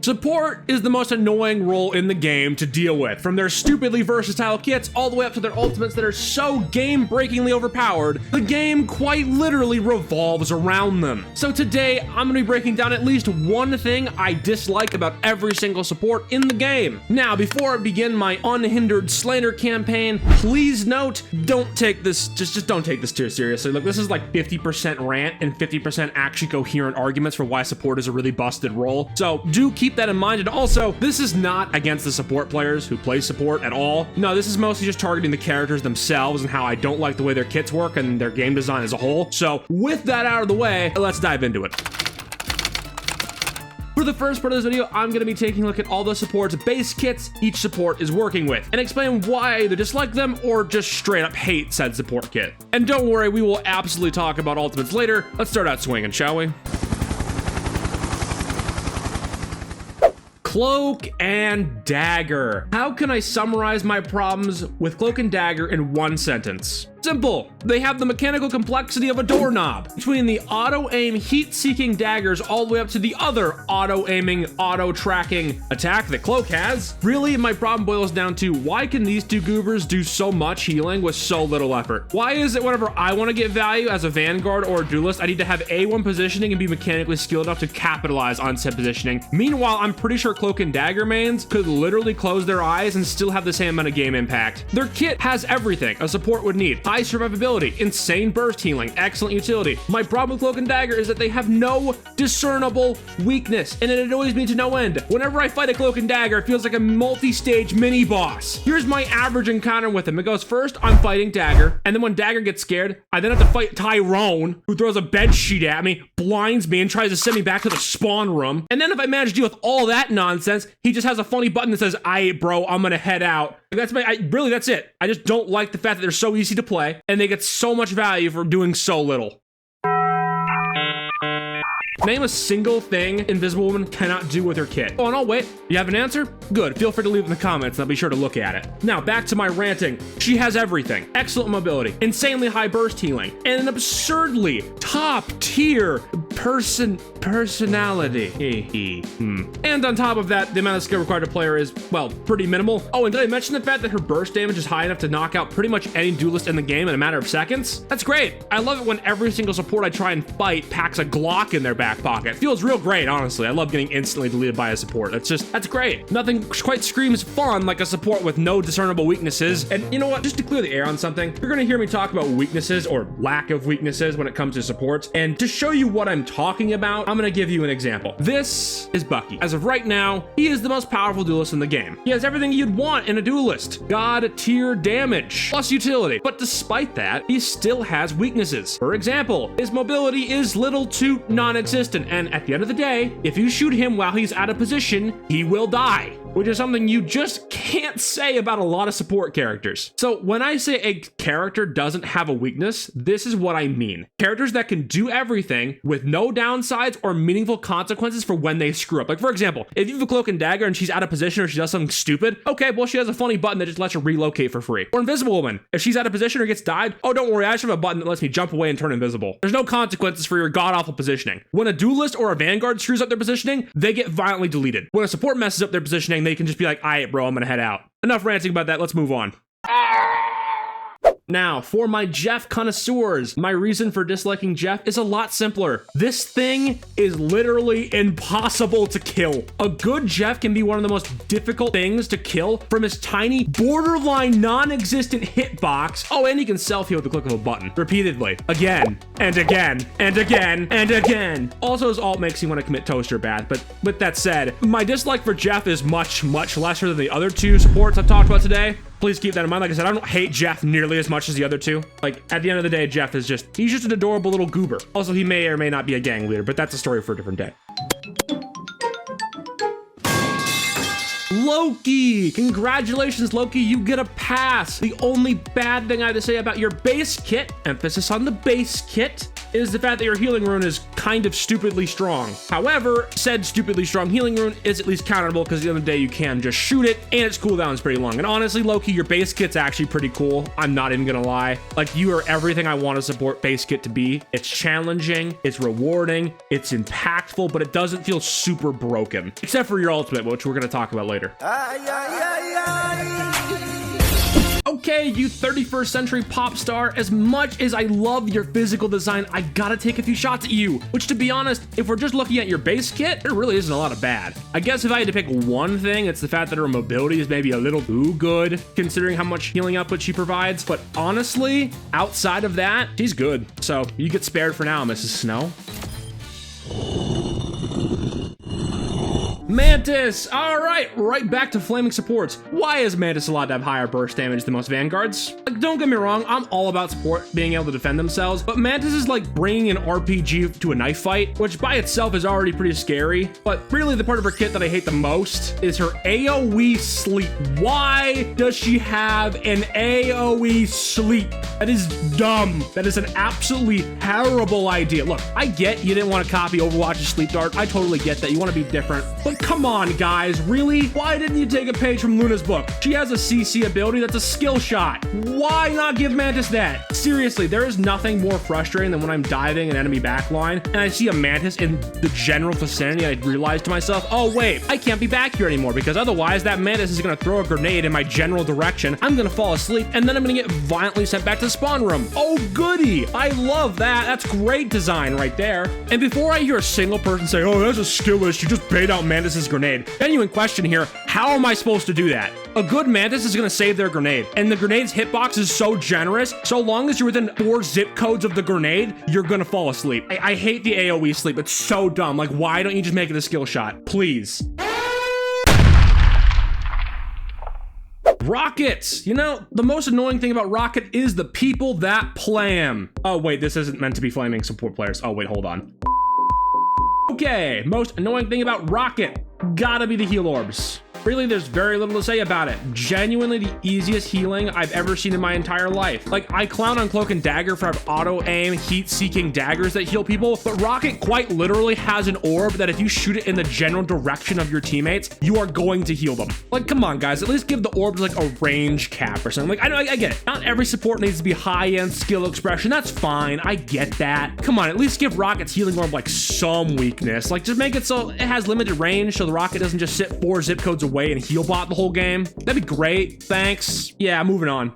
Support is the most annoying role in the game to deal with, from their stupidly versatile kits all the way up to their ultimates that are so game-breakingly overpowered, the game quite literally revolves around them. So today, I'm going to be breaking down at least one thing I dislike about every single support in the game. Now, before I begin my unhindered slander campaign, please note, don't take this, just don't take this too seriously. Look, this is like 50% rant and 50% actually coherent arguments for why support is a really busted role. So do keep that in mind. And also, this is not against the support players who play support at all. No, this is mostly just targeting the characters themselves and how I don't like the way their kits work and their game design as a whole. So with that out of the way, let's dive into it. For the first part of this video, I'm going to be taking a look at all the support's base kits each support is working with, and explain why I either dislike them or just straight up hate said support kit. And don't worry, we will absolutely talk about ultimates later. Let's start out swinging, shall we? Cloak and Dagger. How can I summarize my problems with Cloak and Dagger in one sentence? Simple. They have the mechanical complexity of a doorknob. Between the auto-aim, heat-seeking daggers all the way up to the other auto-aiming, auto-tracking attack that Cloak has, really my problem boils down to why can these two goobers do so much healing with so little effort? Why is it whenever I want to get value as a Vanguard or a Duelist, I need to have A1 positioning and be mechanically skilled enough to capitalize on said positioning? Meanwhile, I'm pretty sure Cloak and Dagger mains could literally close their eyes and still have the same amount of game impact. Their kit has everything a support would need. High survivability, insane burst healing, excellent utility. My problem with Cloak and Dagger is that they have no discernible weakness, and it annoys me to no end. Whenever I fight a Cloak and Dagger, it feels like a multi-stage mini-boss. Here's my average encounter with him. It goes, first, I'm fighting Dagger, and then when Dagger gets scared, I then have to fight Tyrone, who throws a bed sheet at me, blinds me, and tries to send me back to the spawn room. And then if I manage to deal with all that nonsense, he just has a funny button that says, "Aight, bro, I'm gonna head out." Really, that's it. I just don't like the fact that they're so easy to play, and they get so much value for doing so little. Name a single thing Invisible Woman cannot do with her kit. Oh, no, wait. You have an answer? Good. Feel free to leave it in the comments, and I'll be sure to look at it. Now, back to my ranting. She has everything. Excellent mobility, insanely high burst healing, and an absurdly top-tier personality. And on top of that, the amount of skill required to play her is, well, pretty minimal. Oh, and did I mention the fact that her burst damage is high enough to knock out pretty much any duelist in the game in a matter of seconds? That's great. I love it when every single support I try and fight packs a Glock in their back pocket. Feels real great, honestly. I love getting instantly deleted by a support. That's great. Nothing quite screams fun like a support with no discernible weaknesses. And you know what? Just to clear the air on something, you're gonna hear me talk about weaknesses or lack of weaknesses when it comes to supports. And to show you what I'm talking about, I'm gonna give you an example. This is Bucky. As of right now, he is the most powerful duelist in the game. He has everything you'd want in a duelist. God tier damage, plus utility. But despite that, he still has weaknesses. For example, his mobility is little to non-existent. And at the end of the day, if you shoot him while he's out of position, he will die, which is something you just can't say about a lot of support characters. So when I say a character doesn't have a weakness, this is what I mean. Characters that can do everything with no downsides or meaningful consequences for when they screw up. Like, for example, if you have a Cloak and Dagger and she's out of position or she does something stupid, okay, well, she has a funny button that just lets her relocate for free. Or Invisible Woman, if she's out of position or gets died, oh, don't worry, I just have a button that lets me jump away and turn invisible. There's no consequences for your god-awful positioning. When a duelist or a Vanguard screws up their positioning, they get violently deleted. When a support messes up their positioning, they can just be like, "Aight, bro, I'm gonna head out." Enough ranting about that, let's move on. Now, for my Jeff connoisseurs, my reason for disliking Jeff is a lot simpler. This thing is literally impossible to kill. A good Jeff can be one of the most difficult things to kill from his tiny, borderline non-existent hitbox. Oh, and he can self-heal with the click of a button, repeatedly, again, and again, and again, and again. Also, his ult makes you want to commit toaster bath, but with that said, my dislike for Jeff is much, much lesser than the other two supports I've talked about today. Please keep that in mind. Like I said, I don't hate Jeff nearly as much as the other two. Like, at the end of the day, Jeff is he's just an adorable little goober. Also, he may or may not be a gang leader, but that's a story for a different day. Loki! Congratulations, Loki, you get a pass. The only bad thing I have to say about your base kit, emphasis on the base kit, is the fact that your healing rune is kind of stupidly strong. However, said stupidly strong healing rune is at least counterable because at the end of the day, you can just shoot it and its cooldown is pretty long. And honestly, Loki, your base kit's actually pretty cool. I'm not even gonna lie. Like, you are everything I want to support base kit to be. It's challenging, it's rewarding, it's impactful, but it doesn't feel super broken. Except for your ultimate, which we're gonna talk about later. Okay, you 31st century pop star, as much as I love your physical design, I gotta take a few shots at you. Which, to be honest, if we're just looking at your base kit, there really isn't a lot of bad. I guess if I had to pick one thing, it's the fact that her mobility is maybe a little too good, considering how much healing output she provides. But honestly, outside of that, she's good. So you get spared for now, Mrs. Snow. Mantis! Alright, right back to flaming supports. Why is Mantis allowed to have higher burst damage than most Vanguards? Like, don't get me wrong, I'm all about support being able to defend themselves, but Mantis is like bringing an RPG to a knife fight, which by itself is already pretty scary. But really the part of her kit that I hate the most is her AoE sleep. Why does she have an AoE sleep? That is dumb. That is an absolutely terrible idea. Look, I get you didn't want to copy Overwatch's sleep dart. I totally get that. You want to be different. But come on, guys, really? Why didn't you take a page from Luna's book? She has a CC ability that's a skill shot. Why not give Mantis that? Seriously, there is nothing more frustrating than when I'm diving an enemy backline and I see a Mantis in the general vicinity and I realize to myself, oh wait, I can't be back here anymore because otherwise that Mantis is gonna throw a grenade in my general direction. I'm gonna fall asleep and then I'm gonna get violently sent back to the spawn room. Oh goody, I love that. That's great design right there. And before I hear a single person say, oh, that's a skill issue, you just bait out Mantis's grenade. Genuine question here, how am I supposed to do that? A good Mantis is gonna save their grenade, and the grenade's hitbox is so generous, so long as you're within 4 zip codes of the grenade, you're gonna fall asleep. I hate the AoE sleep, it's so dumb. Like, why don't you just make it a skill shot? Please. Rockets! You know, the most annoying thing about Rocket is the people that play him. Oh wait, this isn't meant to be flaming support players. Oh wait, hold on. Okay, most annoying thing about Rocket, gotta be the heal orbs. Really, there's very little to say about it. Genuinely the easiest healing I've ever seen in my entire life. Like, I clown on Cloak and Dagger for have auto-aim, heat-seeking daggers that heal people, but Rocket quite literally has an orb that if you shoot it in the general direction of your teammates, you are going to heal them. Like, come on, guys, at least give the orbs like a range cap or something. Like, I get it. Not every support needs to be high-end skill expression. That's fine. I get that. Come on, at least give Rocket's healing orb like some weakness. Like, just make it so it has limited range so the Rocket doesn't just sit 4 zip codes away and heal bot the whole game. That'd be great. Thanks. Yeah, moving on.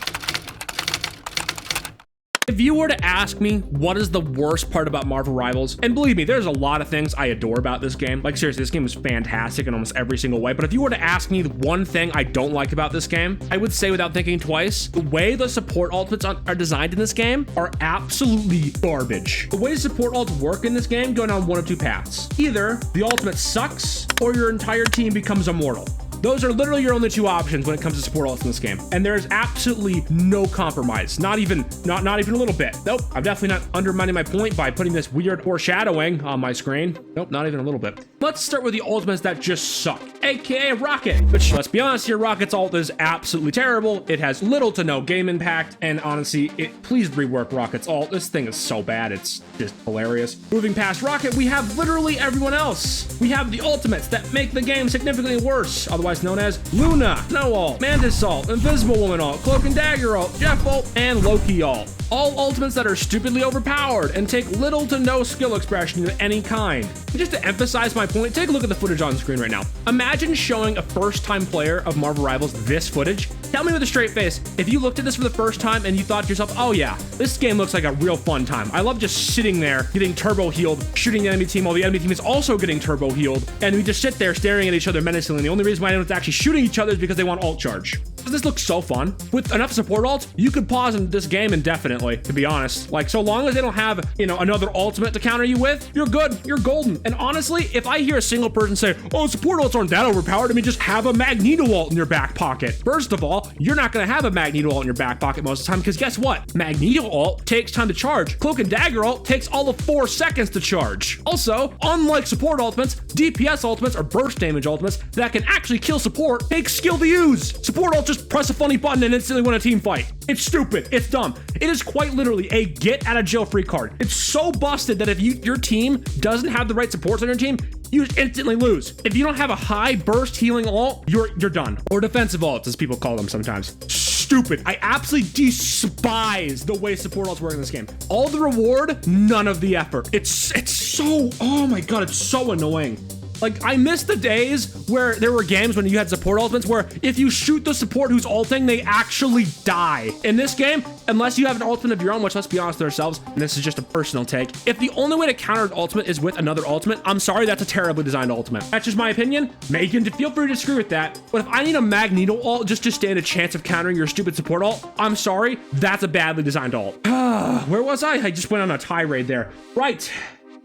If you were to ask me what is the worst part about Marvel Rivals, and believe me, there's a lot of things I adore about this game. Like, seriously, this game is fantastic in almost every single way. But if you were to ask me the one thing I don't like about this game, I would say without thinking twice, the way the support ultimates are designed in this game are absolutely garbage. The way support ults work in this game go down one of two paths. Either the ultimate sucks or your entire team becomes immortal. Those are literally your only two options when it comes to support ults in this game. And there is absolutely no compromise. Not even a little bit. Nope, I'm definitely not undermining my point by putting this weird foreshadowing on my screen. Nope, not even a little bit. Let's start with the ultimates that just suck, aka Rocket. Which, let's be honest here, Rocket's ult is absolutely terrible. It has little to no game impact, and honestly, please rework Rocket's ult. This thing is so bad, it's just hilarious. Moving past Rocket, we have literally everyone else. We have the ultimates that make the game significantly worse, otherwise known as Luna, Snow ult, Mantis ult, Invisible Woman ult, Cloak and Dagger ult, Jeff ult, and Loki ult. All ultimates that are stupidly overpowered and take little to no skill expression of any kind. And just to emphasize my point, take a look at the footage on screen right now. Imagine showing a first-time player of Marvel Rivals this footage. Tell me with a straight face, if you looked at this for the first time and you thought to yourself, oh yeah, this game looks like a real fun time. I love just sitting there, getting turbo healed, shooting the enemy team while the enemy team is also getting turbo healed, and we just sit there staring at each other menacingly. The only reason why anyone's actually shooting each other is because they want ult charge. This looks so fun. With enough support ults, you could pause in this game indefinitely, to be honest. Like, so long as they don't have, another ultimate to counter you with, you're good, you're golden. And honestly, if I hear a single person say, oh, support ults aren't that overpowered, I mean, just have a Magneto ult in your back pocket. First of all, all, you're not going to have a Magneto ult in your back pocket most of the time, because guess what? Magneto ult takes time to charge. Cloak and Dagger ult takes all of 4 seconds to charge. Also, unlike support ultimates, DPS ultimates or burst damage ultimates that can actually kill support take skill to use. Support ult just press a funny button and instantly win a team fight. It's stupid. It's dumb. It is quite literally a get out of jail free card. It's so busted that if your team doesn't have the right supports on your team, you instantly lose. If you don't have a high burst healing ult, you're done. Or defensive ults, as people call them sometimes. Stupid. I absolutely despise the way support ults work in this game. All the reward, none of the effort. It's so, oh my god, it's so annoying. Like, I miss the days where there were games when you had support ultimates where if you shoot the support who's ulting, they actually die. In this game, unless you have an ultimate of your own, which let's be honest with ourselves, and this is just a personal take, if the only way to counter an ultimate is with another ultimate, I'm sorry, that's a terribly designed ultimate. That's just my opinion. Megan, feel free to disagree with that. But if I need a Magneto ult just to stand a chance of countering your stupid support ult, I'm sorry, that's a badly designed ult. Where was I? I just went on a tirade there. Right.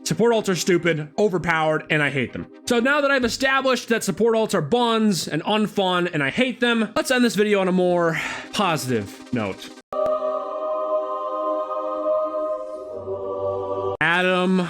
Support ults are stupid, overpowered, and I hate them. So now that I've established that support ults are buns and unfun and I hate them, let's end this video on a more positive note. Adam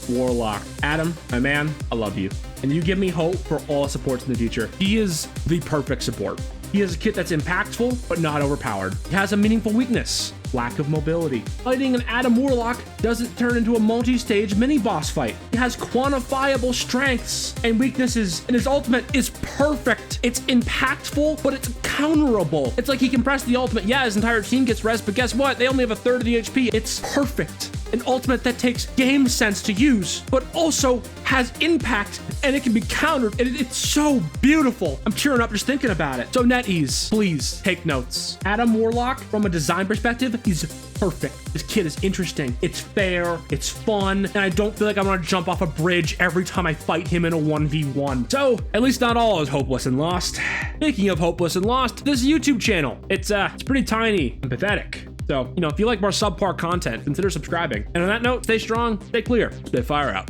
Warlock. Adam, my man, I love you. And you give me hope for all supports in the future. He is the perfect support. He has a kit that's impactful, but not overpowered. He has a meaningful weakness, lack of mobility. Fighting an Adam Warlock doesn't turn into a multi-stage mini-boss fight. He has quantifiable strengths and weaknesses, and his ultimate is perfect. It's impactful, but it's counterable. It's like he can press the ultimate. Yeah, his entire team gets rest, but guess what? They only have a third of the HP. It's perfect. An ultimate that takes game sense to use, but also has impact, and it can be countered, and it's so beautiful. I'm tearing up just thinking about it. So NetEase, please take notes. Adam Warlock, from a design perspective, he's perfect. This kid is interesting. It's fair, it's fun, and I don't feel like I'm gonna jump off a bridge every time I fight him in a 1v1. So, at least not all is hopeless and lost. Speaking of hopeless and lost, this YouTube channel, it's pretty tiny and pathetic. So, if you like more subpar content, consider subscribing. And on that note, stay strong, stay clear, Spitfire out.